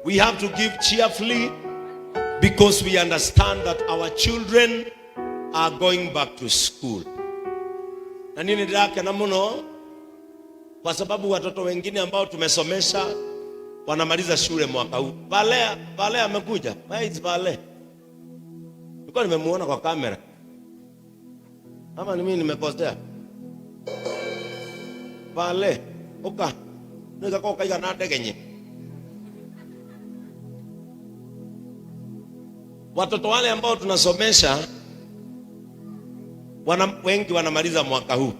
We have to give cheerfully because we understand that our children are going back to school. Na nini ndake na muno kwa sababu watoto wengine ambao tumesomesha wanamaliza shule mwaka huu. Vale amekuja. Where is Vale? Nilikuwa nimemuona kwa kamera. Ama ni mimi nimekosea? Vale, oka. Nika kaiga na ndege. Watoto wale ambao tunasomesha wengi wanamaliza mwaka huu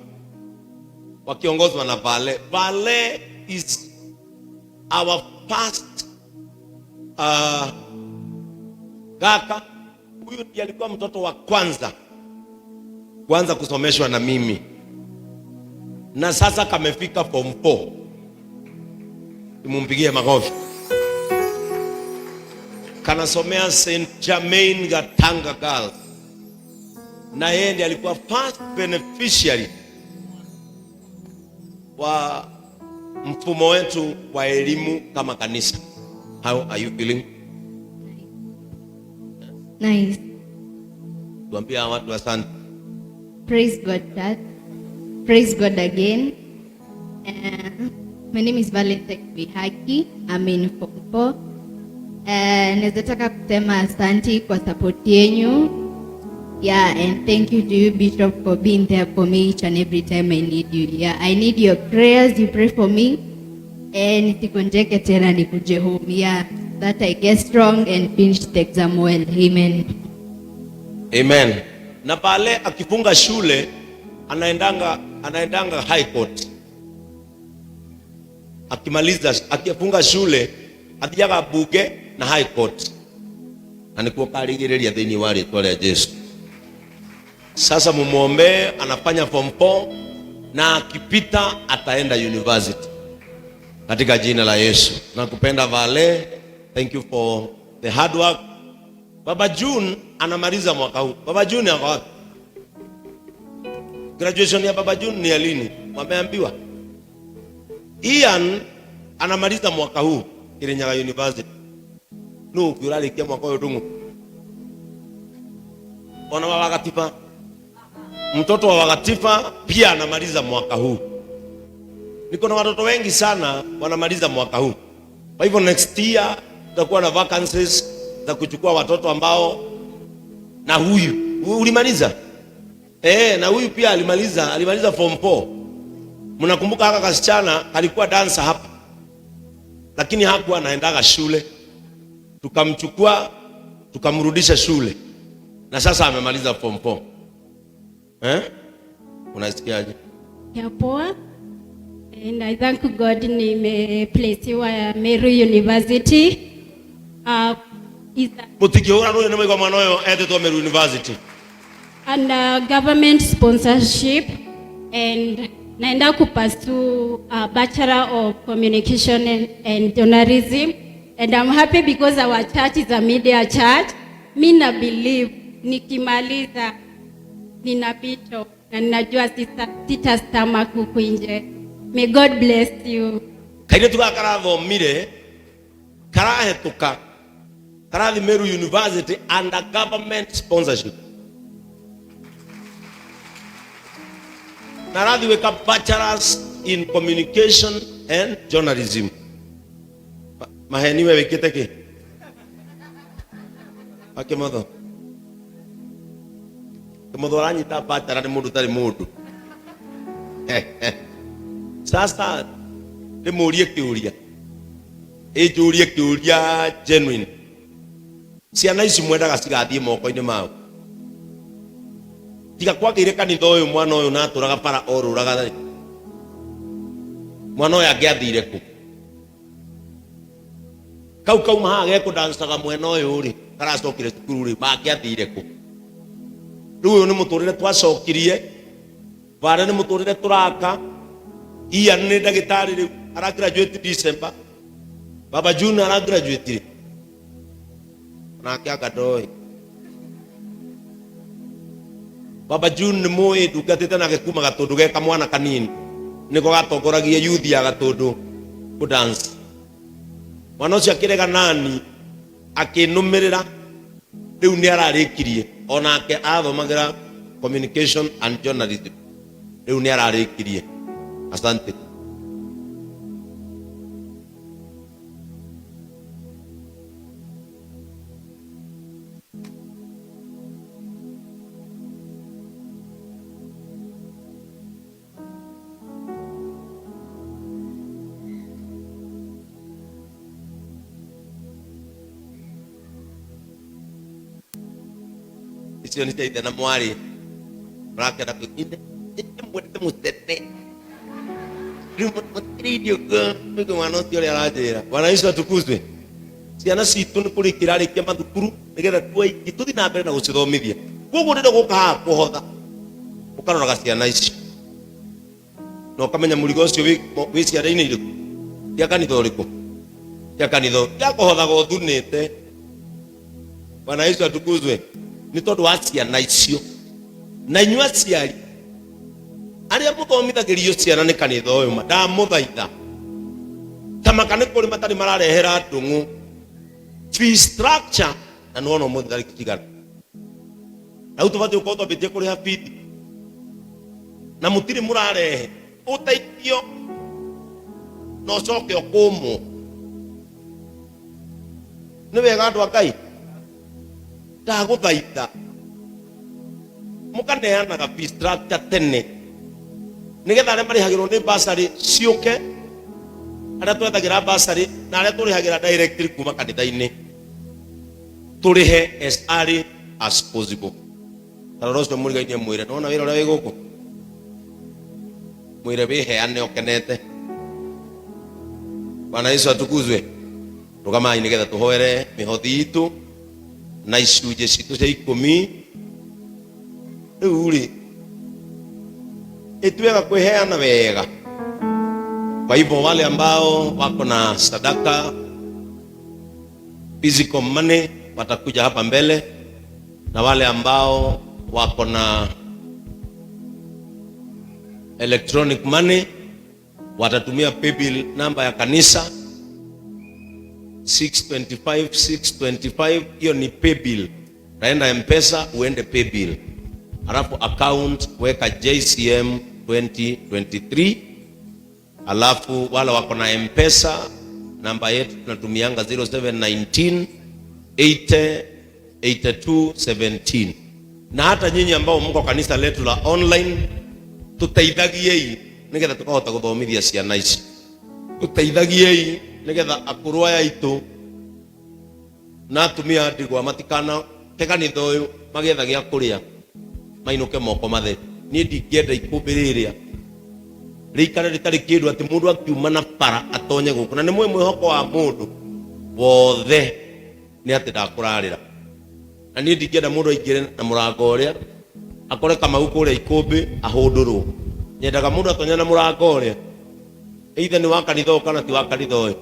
wakiongozwa na Vale. Vale is our first kaka. Huyu ndiye alikuwa mtoto wa kwanza kuanza kusomeshwa na mimi, na sasa kamefika form 4. Mumpigie makofi. Kanasomea St. Germain Gatanga Girls, na yeye ndiye alikuwa first beneficiary wa mfumo wetu wa elimu kama kanisa. How are you feeling? Nice. Tuambie watu asante. Praise God, Dad. Praise God again. My name is Valentine Bihaki. I'm in Form 4. Nazataka kusema asante kwa support yenu. Yeah, and thank you to you, Bishop, for being there for me each and every time I need you. Yeah, I need your prayers. You pray for me. And nisikonjeke tena nikuje home. Yeah, that I get strong and finish the exam well. Amen. Amen. Na pale akifunga shule anaendanga high court. Akimaliza akifunga shule atijaga buge na high court. Anikuwa karigireria thini wale tole Yesu. Sasa mumuombe, anafanya form 4 na akipita ataenda university katika jina la Yesu. Nakupenda Vale. Thank you for the hard work. Baba June anamaliza mwaka huu. Baba June ako wapi? Graduation ya Baba June ni lini? Wameambiwa. Ian anamaliza mwaka huu Kirinyaga University. No, kiurali kia mwaka huu tungu. Ona wa Wakatifa. Mtoto wa Wakatifa pia anamaliza mwaka huu. Niko na watoto wengi sana wanamaliza mwaka huu. Kwa hivyo next year tutakuwa na vacancies za kuchukua watoto ambao, na huyu ulimaliza na huyu pia alimaliza form 4. Mnakumbuka haka kasichana alikuwa dancer hapa, lakini hakuwa anaendaga shule. Tukamchukua tukamrudisha shule, na sasa amemaliza form 4. Unasikiaje? Ya poa. And I thank God nimeplacewa Meru University. Mutikiora no nemo kwa mwanoyo to Meru University. And government sponsorship, and naenda kupursue a Bachelor of Communication and Journalism. And I'm happy because our church is a media church. Mimi na believe nikimaliza ninapita na ninajua sitastamaka huku nje. May God bless you. Kaire tukakara thomire karahetuka karathi Meru University under government sponsorship. Narathi weka bachelors in communication and journalism. Maheni wewe kiteke. Akemotho. Kemotho ranyi ta bachelor ni mundu tari mundu. Sasa demurie kiuria. Ejurie kiuria genuine. Ciana ici mwendaga cigathie moko-ini mao. Tiga kwagire kanitha uyu mwana uyu na aturaga para oruraga. Mwana uyu angiathire ku. Kau maha ku dansaga mwena uyu ri karacokire cukuru ri mangiathire ku. Riu uyu ni muturire twacokirie. Vare ni muturire turaka. Ian ni ndagitari riu ara graduate December. Baba June ara graduate. Na kia kadoi. Baba June ni moe dugatete na gekuma gatundu ge kamwana kanini. Niko gatongoragia youth ya gatundu ku dance. mwana ucio akirega nani akinumirira riu ni ararikirie onake athomagira communication and journalism riu ni ararikirie. Asante. Sio ni tete na mwari rakada kuinde mwete mutete ridio go mwana sio le arajera. Bwana Yesu atukuzwe. Ciana citu ni kurikira rikia mathukuru nigetha tuthi na mbere na gucithomithia. Koguo ndenda guka kuhotha ukaroraga ciana ici no kamenya murigo ucio wi ciara-ini iriku ya kanitha uriku ya kanitha ya kuhotha gothunite. Bwana Yesu atukuzwe. Ni tondu wa ciana icio na inyua aciari aria muthomithagĩrio ciana ni kanitha uyu ndamuthaitha tamaka ni kuri matari mararehera ndungu fee structure na no no muthari kigana na utubati uko twabitie kuri hafiti na mutiri murarehe uteithio no coke okumu ni wega andu akai ndaguthaitha mukaneanaga fee structure tene nigetha aria marihagirwo ni basari ciuke aria twethagira basari na aria turihagira directly kuma kanitha-ini turihe as early as possible. Tarora ucio murigainie mwire nona wira uria wi guku mwire wiheane ukenete. Bwana Yesu atukuzwe. Rugamai nigetha tuhoere mihothi itu na icunjĩ citu cia 10 riu ri ituwega kwiheana wega. Kwa hivyo wale ambao wako na sadaka physical money watakuja hapa mbele, na wale ambao wako na electronic money watatumia paybill namba ya kanisa 625. Hiyo ni paybill. Naenda M-Pesa uende paybill, alafu account weka JCM 2023. Alafu wala wako na M-Pesa namba yetu tunatumianga 0719 80 82 17. Na hata nyinyi ambao mko kanisa letu la online, tuteithagiei nigetha tukahota guthomithia ciana ici. Tuteithagiei nigetha akuru aya itu na atumia ndigwa matikana tekanitha uyu magetha gia kuria mainuke moko matheru. Ni ndingienda ikumbi riria rikare ritari kindu ati mundu akiuma na para atonye guku, na ni mwihoko wa mundu wothe ni ati ndakurarira. Na ni ndingienda mundu aingire na murango uria akore kama ukuria ikumbi ahundurwo. Nyendaga mundu atonya na murango uria either ni wa kanitha kana ti wa kanitha uyu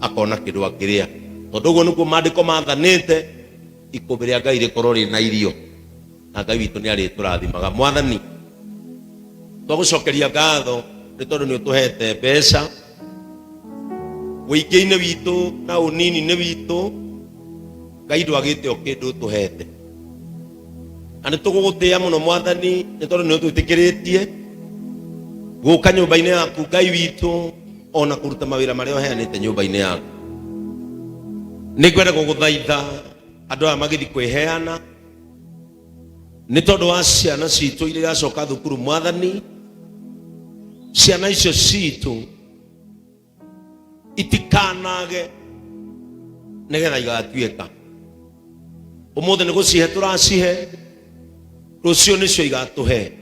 akona kindu akiria, tondu guo nikuo maandiko mathanite ikumbi ria Ngai rikorwo rina irio, na Ngai witu ni ariturathimaga. Mwathani twagucokeria ngatho ni tondu ni utuhete mbeca wĩingĩ-inĩ witũ na ũnini-inĩ witũ. Ngai ndwagĩte o kĩndũ ũtũhete, na nĩ tũgũgũtĩĩa mũno Mwathani nĩ tondũ nĩ ũtwĩtĩkĩrĩtie gũka nyũmba-inĩ yaku Ngai witũ, ona kũruta mawĩra marĩa ũheanĩte nyũmba-inĩ yaku. Nĩ ngwenda gũgũthaitha andũ aya magĩthiĩ kwĩheana nĩ tondũ wa ciana citũ iria iracoka thukuru. Mwathani, ciana icio citũ itikanage nigetha igatuĩka. Ũmũthĩ nĩ gũcihe tũracihe, rũciũ nĩcio igatũhe.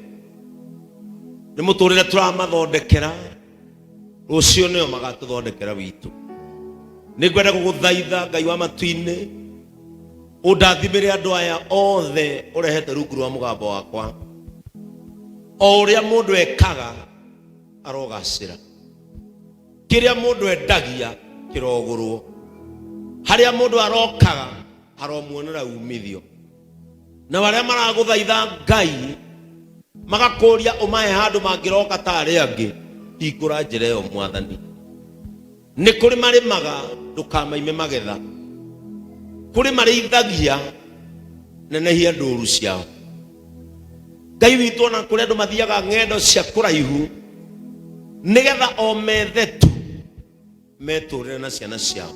Nĩ mũtũrĩre tũramathondekera, rũciũ nĩo magatũthondekera witũ. Nĩ ngwenda gũgũthaitha Ngai wa matu-inĩ ũndathimĩre andũ aya othe ũrehete rungu rwa mũgambo wakwa. O ũrĩa mũndũ ekaga arogacĩra, kĩrĩa mũndũ endagia kĩrogũrwo, harĩa mũndũ arokaga haromuonera umithio. Na arĩa maragũthaitha Ngai magakũria ũmahe handũ mangĩroka ta arĩa angĩ, hingũra njĩra ĩyo Mwathani. Nĩ kũrĩ marĩmaga ndukamaime magetha. Kuri mareithagia nenehia nduru ciao. Ngai witũ na kũrĩa andũ mathiaga ng'endo cia kũraihu nigetha o methetu metũrĩre na ciana ciao.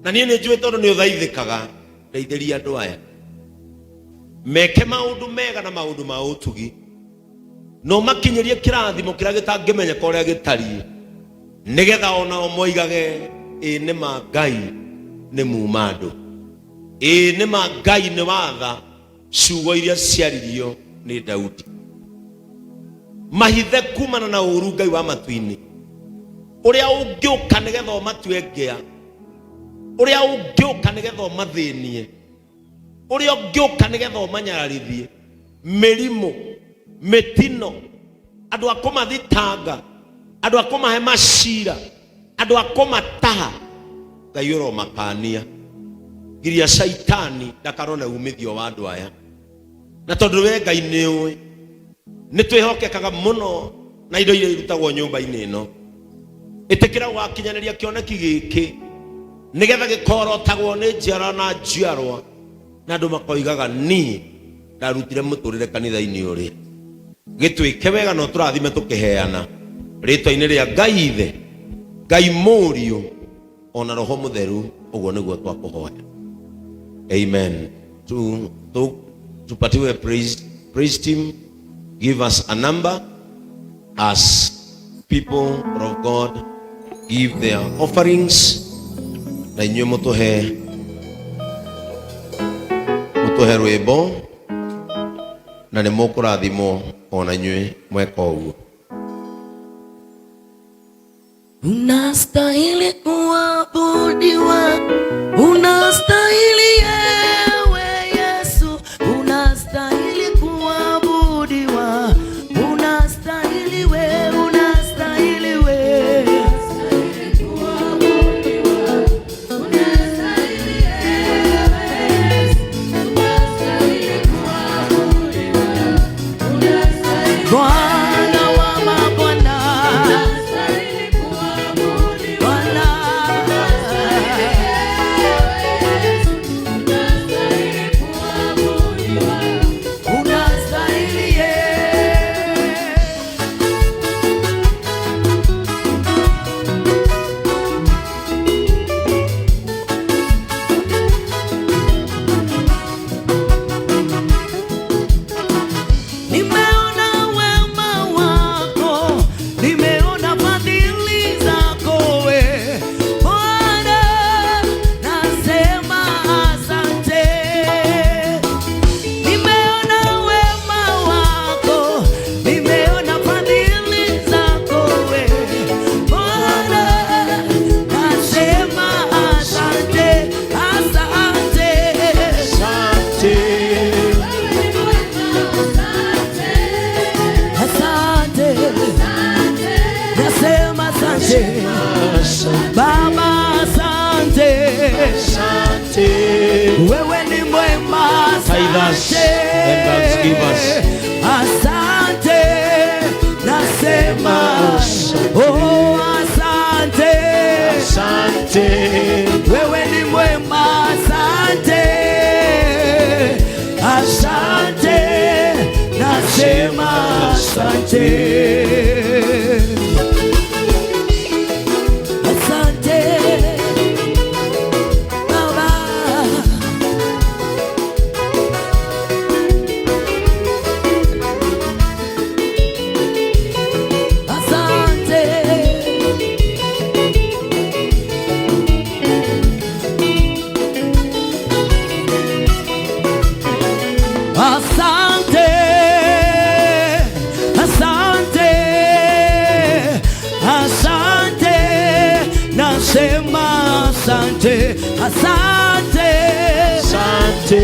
Na niĩ nĩ njũĩ tondũ nĩ ũthaithĩkaga, ndeithĩria andũ aya meke maũndũ mega na maũndũ ma ũtugi, no makinyĩrie kĩrathimo kĩrĩa gĩtangĩmenyeka ũrĩa gĩtariĩ, nigetha onao moigage ĩ nĩ ma Ngai nĩ muuma andũ, ĩ nĩ ma Ngai nĩ watha ciugo iria ciaririo nĩ Daudi. Mahithe kumana na ũru Ngai wa matu-inĩ, ũrĩa ũngĩũka nĩgetha ũmatue ngĩa, ũrĩa ũngĩũka nĩgetha ũmathĩnie, ũrĩa ũngĩũka nĩgetha ũmanyararithie mĩrimũ, mĩtino, andũ a kũmathitanga, andũ a kũmahe macira, andũ a kũmataha. Ngai ũromakania giria shaitani ndakarone umithio wa andũ aya. Na tondũ we Ngai nĩ ũĩ, nĩ twĩhokekaga mũno na indo iria irutagwo nyũmba-inĩ ĩno. Ĩtĩkĩra wakinyanĩria kĩoneki gĩkĩ nigetha gĩkorotagwo nĩ njiarwa na njiarwa, na andũ makoigaga niĩ ndarutire mũtũrĩre kanitha-inĩ ũrĩa. Gĩtwĩke wega no tũrathime tũkĩheana rĩtwa-inĩ rĩa Ngai Ithe, Ngai Mũriũ, ona Roho Mũtheru. Ũguo nĩguo twakũhoya. Amen. Tupatiwe praise team, give us a number as people of God give their offerings. Na inyuĩ mũtũhe rwĩmbo na nĩ mũkũrathimwo ona inyuĩ mweka ũguo. Unastahili kuabudiwa, unastahili ewe Yesu, unastahili kuabudiwa, unastahili we, unastahili we, unastahili kuabudiwa, unastahili ewe Yesu, unastahili kuabudiwa, unastahili Bwana wa mabwana. Baba asante, asante, wewe ni mwema, asante, asante, nasema, oh asante, asante, wewe ni mwema, asante, asante, nasema, asante. Asante, asante, asante, nasema asante, asante, asante,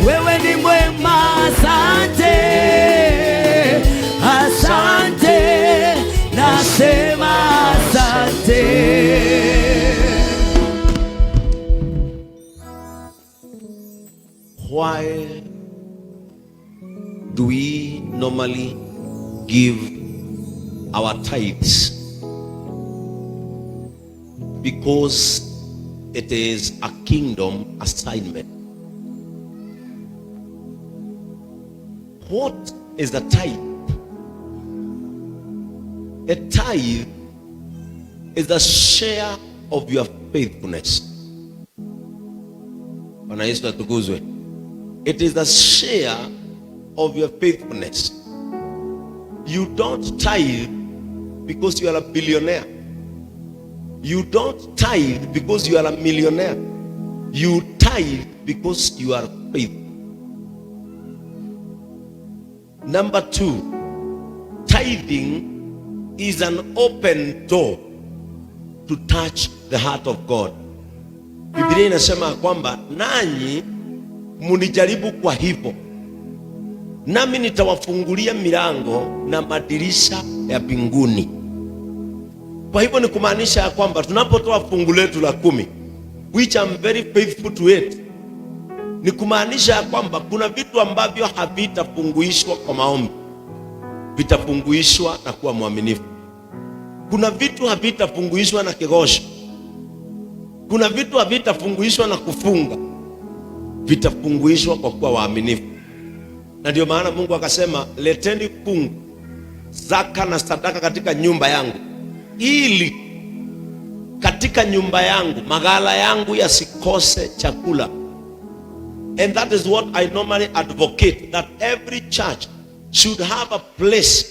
wewe ni mwema, asante, asante, nasema asante. Why do we normally give our tithes? because it is a kingdom assignment. What is a tithe? A tithe is the share of your faithfulness. Bwana Yesu atukuzwe. It is the share of your faithfulness. You don't tithe because you are a billionaire. You don't tithe because you are a millionaire. You tithe because you are faithful. Number 2, tithing is an open door to touch the heart of God. Biblia inasema kwamba nanyi munijaribu kwa hivyo, nami nitawafungulia milango na madirisha ya mbinguni. Kwa hivyo ni kumaanisha ya kwamba tunapotoa fungu letu la 10, which I'm very faithful to it, ni kumaanisha ya kwamba kuna vitu ambavyo havitafunguishwa kwa maombi, vitafunguishwa na kuwa mwaminifu. Kuna vitu havitafunguishwa na kigosho. Kuna vitu havitafunguishwa na kufunga, vitafunguishwa kwa kuwa waaminifu. Na ndio maana Mungu akasema, leteni fungu, zaka na sadaka katika nyumba yangu, ili katika nyumba yangu, maghala yangu yasikose chakula. And that is what I normally advocate, that every church should have a place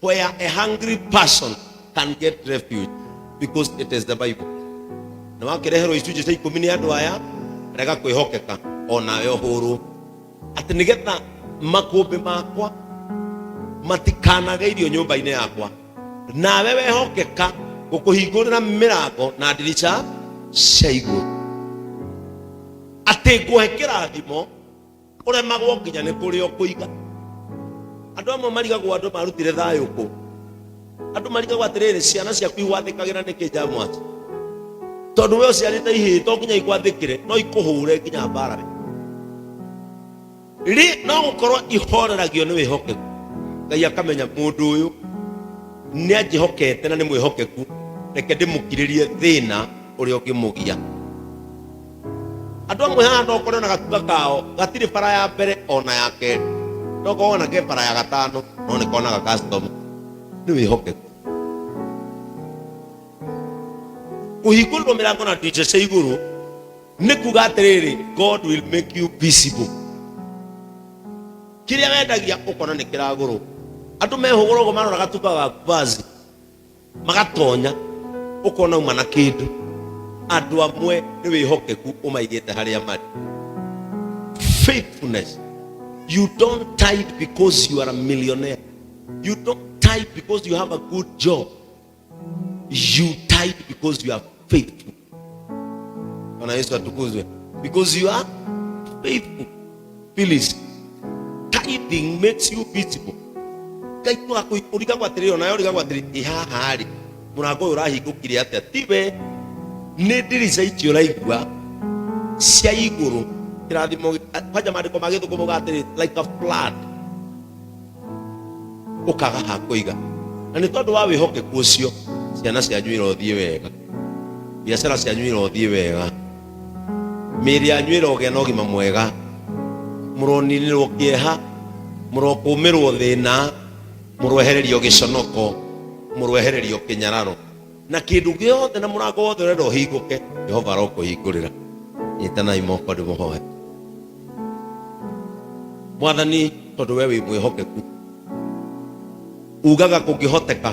where a hungry person can get refuge, because it is the Bible. Na wakirehero icunjĩ cia 10 nĩ andũ aya, rega kwĩhokeka onawe hũrũ, atĩ nĩgetha makũmbĩ makwa matikanage irio nyũmba-inĩ yakwa, nawe wehokeka gũkũhingũrĩra mĩrango na ndirica cia igũrũ, atĩ ngũhe kĩrathimo ũremagwo nginya nĩ kũrĩa ũkũiga. Andũ amwe marigagwo andũ marutire thayũ kũ. Andũ marigagwo atĩrĩrĩ, ciana ciaku igwathĩkagĩra nĩkĩ Jamwathi? Tondũ we ũciarĩte ihĩĩ to nginya igwathĩkĩre, no ikũhũre nginya mbara. No gũkorwo ihoreragio nĩ wĩhokeku. Ngai akamenya mũndũ ũyũ nĩ anjĩhokete na nĩ mwĩhokeku, reke ndĩmũkirĩrie thĩna ũrĩa ũngĩmũgia. Andũ amwe haha no ũkorwo na gatuka kao gatirĩ bara ya mbere ona ya kerĩ, no ũkorwo na ke bara ya gatano, no nĩ konaga customer. Nĩ wĩhokeku. Kũhingũrĩrwo mĩrango na ndirica cia igũrũ nĩ kuuga atĩrĩrĩ, God will make you visible. Kĩrĩa wendagia ũkona nĩ kĩragũrwo. Andũ mehũgũragwo marora gatuka gaku vazi, magatonya ũkona uma na kĩndũ. Andũ amwe nĩ wĩhokeku ũmaigĩte harĩa marĩ. Faithfulness. You don't tithe because you are a millionaire. You don't tithe because you have a good job. You tithe because you are faithful. Bwana Yesu atukuzwe. Because you are faithful. Please, tithing makes you visible. Kai tu akuriga kwa tirĩ ona yoriga kwa tirĩ ihaha rĩ, mũrango ũyũ ũrahingũkire atĩa? Tiwe nĩ ndirica icio ũraigua cia igũrũ, kĩrathimo kwanja maandĩko ma Gĩthũngũ atĩrĩ, like a flood, ũkaga ha kũiga. Na nĩ tondũ wa wĩhokeku ũcio, ciana cianyu irothiĩ wega, biacara cianyu irothiĩ wega, mĩĩrĩ yanyu ĩrogĩa na ũgima mwega, mũroninĩrwo kĩeha, mũrokũmĩrwo thĩna, mũroehererio gĩconoko, mũroehererio kĩnyararo, na kĩndũ gĩothe na mũrango wothe ũrenda ũhingũke, Jehova arokũhingũrĩra. Nyitanai moko ndĩmũhoe. Mwathani, tondũ we wĩ mwĩhokeku, ugaga kũngĩhoteka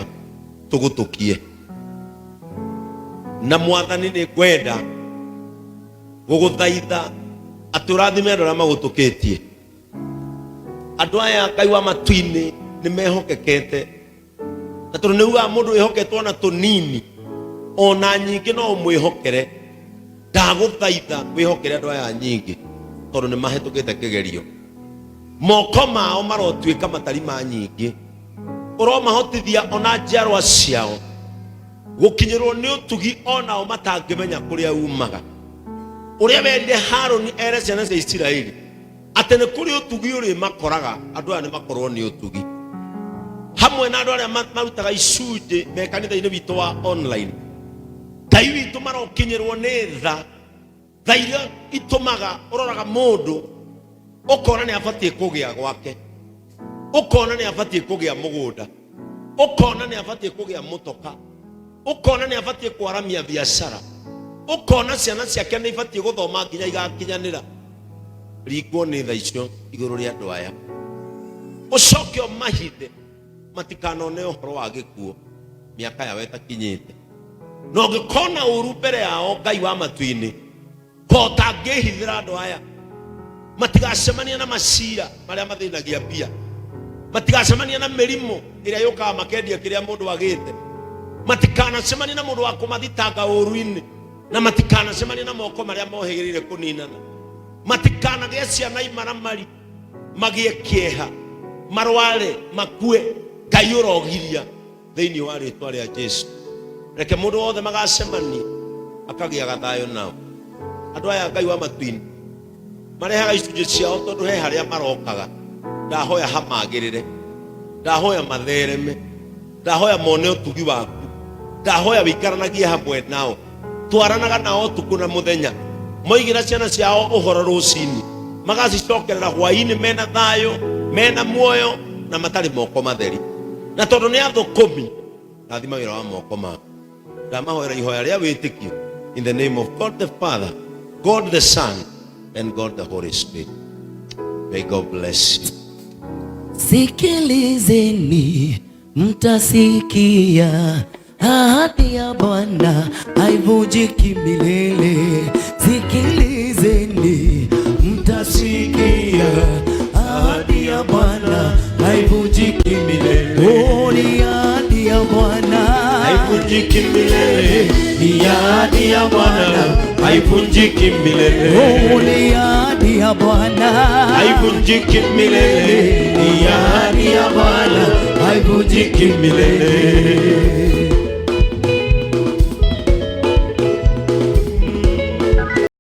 tũgũtũkie. Na Mwathani nĩ ngwenda gũgũthaitha atĩ ũrathime andũ arĩa magũtũkĩtie. Andũ aya Ngai wa matu-inĩ nĩ mehokekete, na tondũ nĩ ugaga mũndũ wĩhoketwo na tũnini ona nyingĩ no ũmwĩhokere. Ndagũthaitha wĩhokere andũ aya nyingĩ, tondũ nĩ mahĩtũkĩte kĩgerio. Moko mao marotuĩka matari ma nyingĩ, ũromahotithia ona njiarwa ciao gũkinyĩrwo nĩ ũtugi onao matangĩmenya kũrĩa umaga. Ũrĩa wendire Harũni ere ciana cia Isiraeli atĩ nĩ kũrĩ ũtugi ũrĩ makoraga, andũ aya nĩ makorwo nĩ ũtugi. Hamwe na andũ arĩa marutaga icunjĩ me kanitha-inĩ witũ wa online, Ngai witũ marokinyĩrwo nĩ tha iria itumaga ũroraga mũndũ ũkona nĩ abatie kũgĩa gwake, ũkona nĩ abatie kũgĩa mũgũnda, ũkona nĩ abatie kũgĩa mũtoka, ũkona nĩ abatie kwaramia biacara, ũkona ciana ciake nĩ ibatie gũthoma nginya igakinyanĩra. Ringwo nĩ tha icio igũrũ rĩa andũ aya, ũcoke ũmahithe matikanone ũhoro wa gĩkuũ mĩaka yao ĩtakinyĩte. Na ũngĩkona ũru mbere yao Ngai wa matu-inĩ, kota ngĩhithĩra andũ aya matigacemania na macira marĩa mathĩnagia mbia, matigacemania na mĩrimũ ĩrĩa yũkaga makendia kĩrĩa mũndũ agĩte, matikanacemania na mũndũ wa kũmathitanga ũru-inĩ, na matikanacemania na moko marĩa mohĩgĩrĩire kũninana, matikanagĩe ciana imaramari magĩe kĩeha marware makue. Ngai ũrogiria thĩinĩ wa rĩtwa rĩa Jesũ. Reke mũndũ wothe magacemanie akagĩaga thayũ nao. Andũ aya Ngai wa matu-inĩ marehaga icunjĩ ciao tondũ he harĩa marokaga. Ndahoya hamagĩrĩre, ndahoya mathereme, ndahoya mone ũtugi waku, ndahoya wĩikaranagie hamwe nao, twaranaga nao ũtukũ na mũthenya, moigĩra ciana ciao ũhoro rũcinĩ, magacicokerera hwaĩ-inĩ mena thayũ, mena muoyo na matarĩ moko matheri. Na tondũ nĩ athũkũmi, rathima wĩra wa moko mao. Ndamahoera ihoya rĩa wĩtĩkio in the name of God the Father, God the Son and God the Holy Spirit. May God bless you. Sikilizeni mtasikia, ahadi ya Bwana haivunjiki milele. Sikilizeni mtasikia, ahadi ya Bwana haivunjiki milele. Oh, ni ahadi ya Bwana haivunjiki milele. Ni ahadi ya Bwana haivunjiki milele. Oh, ni ahadi ya Bwana haivunjiki milele. Ni ahadi ya Bwana haivunjiki milele.